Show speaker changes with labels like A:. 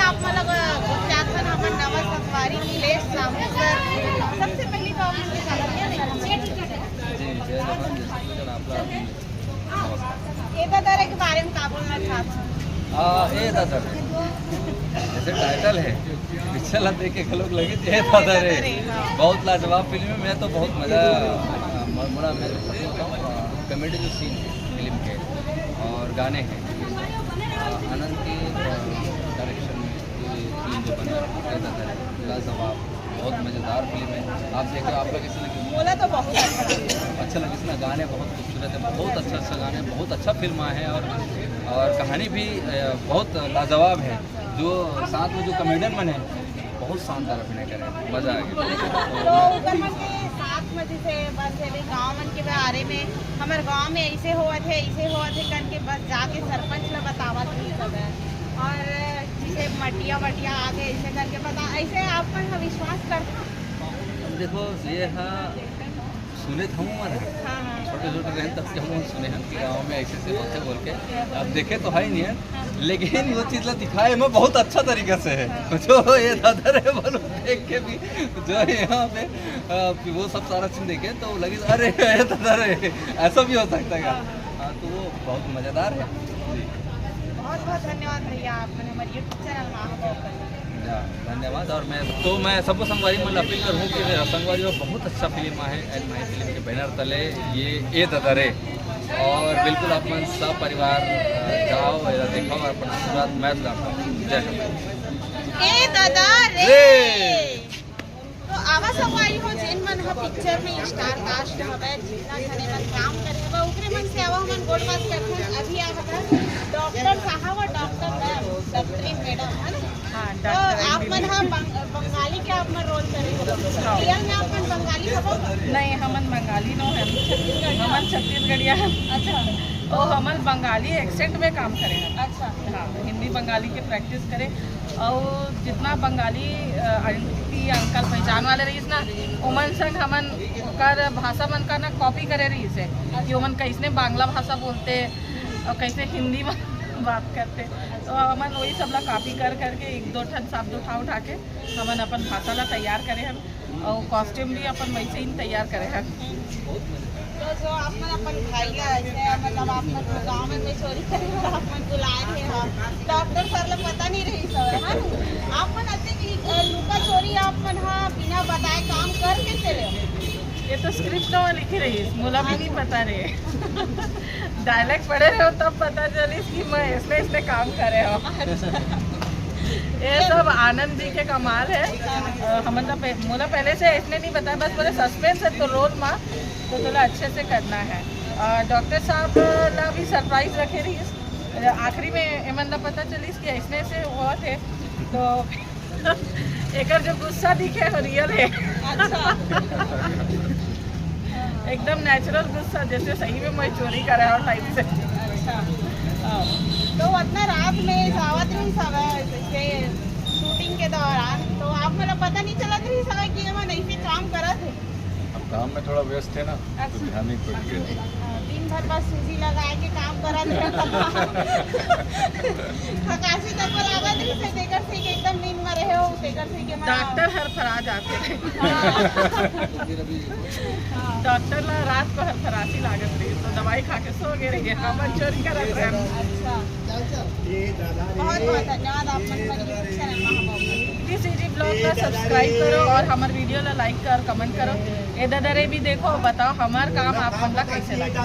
A: आप मतलब गुजरातन अपन नवा सफारी नीलेश सामू सर सबसे पहली तो ये दादा के बारे में क्या बोलना चाहते
B: ये दादा जैसे टाइटल है पिक्चर देख के लोग लगे ये दादा रे बहुत लाजवाब फिल्म है। मैं तो बहुत मज़ा बड़ा मैं कॉमेडी जो सीन है फिल्म के और गाने हैं आनंद के डायरेक्शन में ये फिल्म जो बना ये दादा रे लाजवाब बहुत मज़ेदार फिल्म है। आप देखो आपका कैसे लगे?
A: बोला तो बहुत
B: अच्छा लगे इसमें गाने बहुत खूबसूरत है, बहुत अच्छा गाने, बहुत अच्छा फिल्म है और कहानी भी बहुत लाजवाब है। जो साथ में जो कॉमेडियन बने बहुत शानदार अभिनय करे, मज़ा आ गया।
A: तो ऊपर मन के साथ में जैसे बस गाँव मन के बारे में हमारे गाँव में ऐसे हुआ थे करके बस जाके सरपंच ने बतावा थी सब है और जैसे मटिया वटिया आगे ऐसे करके बता ऐसे आप पर विश्वास करते
B: देखो ये हाँ सुने थे हम
A: हाँ
B: छोटे छोटे रहे तब से हम सुने हैं कि गाँव में ऐसे से होते बोल के। अब देखे तो है ही नहीं है, लेकिन वो चीज़ ला दिखाए में बहुत अच्छा तरीके से है। जो ये दादा रे बोलो देख के भी जो है यहाँ पे वो सब सारा चीज़ देखे तो लगी अरे ये दादा रे ऐसा भी हो सकता है। हाँ तो वो बहुत मज़ेदार है जी।
A: बहुत बहुत धन्यवाद भैया आपने हमारे यूट्यूब चैनल में
B: धन्यवाद। और मैं सबको संगवारी में अपील करूँ कि संगवारी बहुत अच्छा फिल्म है एल माई फिल्म के बैनर तले ये दादा रे और बिल्कुल अपन सब परिवार जाओ देखो और अपना आशीर्वाद मैं जय हिंद।
A: ए दादा रे तो आवा संगवारी हो जिन मन ह पिक्चर में स्टार कास्ट हवे जितना घने मन काम करे हवे ओकरे मन से आवा हमन गोड़ बात करते हैं। अभी आप डॉक्टर साहब और डॉक्टर मैडम है ना तो आप मन हाँ बंगाली के आप मन रोल करेंगे रियल में आप मन बंगाली हो?
C: नहीं हमन बंगाली नो है, हमन छत्तीसगढ़िया है।
A: अच्छा
C: तो हमन बंगाली एक्सेंट में काम करें हैं।
A: अच्छा
C: हाँ हिंदी बंगाली के प्रैक्टिस करें और जितना बंगाली आइडेंटिटी अंकल पहचान वाले रही ना उमन संग हमन कर भाषा मन का ना कॉपी करे रही से कि उमन कैसे बांग्ला भाषा बोलते और कैसे हिंदी में बात करते तो हमन वही सब ला कॉपी कर करके एक दो ठन शब्द उठा के हमन अपन भाषा ला तैयार करे हम और कॉस्ट्यूम भी अपन वैसे ही तैयार करे हम।
A: तो जो आप मन अपन भाई ला ऐसे मतलब आप मन गांव में कोई चोरी करे और आप मन बुलाए रहे हो डॉक्टर सर ला पता नहीं रही सब है ना आप मन अच्छे की लुका चोरी आप मन हाँ बिना बताए काम कर के चले
C: ये तो स्क्रिप्ट में लिखी रही मुला भी नहीं पता रहे डायलॉग पढ़े रहे हो तब पता चली कि मैं इसमें काम करे हो। ये सब आनंद जी के कमाल है। हमन मुला पहले से इसने नहीं बताया बस बोले सस्पेंस है तो रोल माँ तो थोड़ा अच्छे से करना है। डॉक्टर साहब ला भी सरप्राइज रखे रही आखिरी में एमन ला पता चली कि ऐसने से हुआ थे तो एक जो गुस्सा दिखे हो रियल है। एकदम नेचुरल गुस्सा जैसे सही में मैं चोरी करा और लाइफ से।
A: तो उतना रात में सावत रही सब जैसे शूटिंग के दौरान तो आप मतलब पता नहीं चला रही सब कि हम ऐसे काम करा थे?
D: अब काम में थोड़ा व्यस्त है ना तो ध्यान नहीं पड़ गया।
A: दिन भर बस सूजी लगा के काम करा थे थकासी तक पर आवाज नहीं से देकर से एकदम नींद में रहे हो देकर से के
C: डॉक्टर हर फरा जाते थे डॉक्टर ला रात को हर फरासी लागत रही तो दवाई खा के सो गए रही हम चोरी कर रहे हैं।
A: अच्छा बहुत बहुत धन्यवाद आप मन चैनल में
C: प्लीज इजी ब्लॉग का सब्सक्राइब करो और हमारे वीडियो ला लाइक कर कमेंट करो ए दादा रे भी देखो बताओ हमार काम आप मन ला कैसे लगा।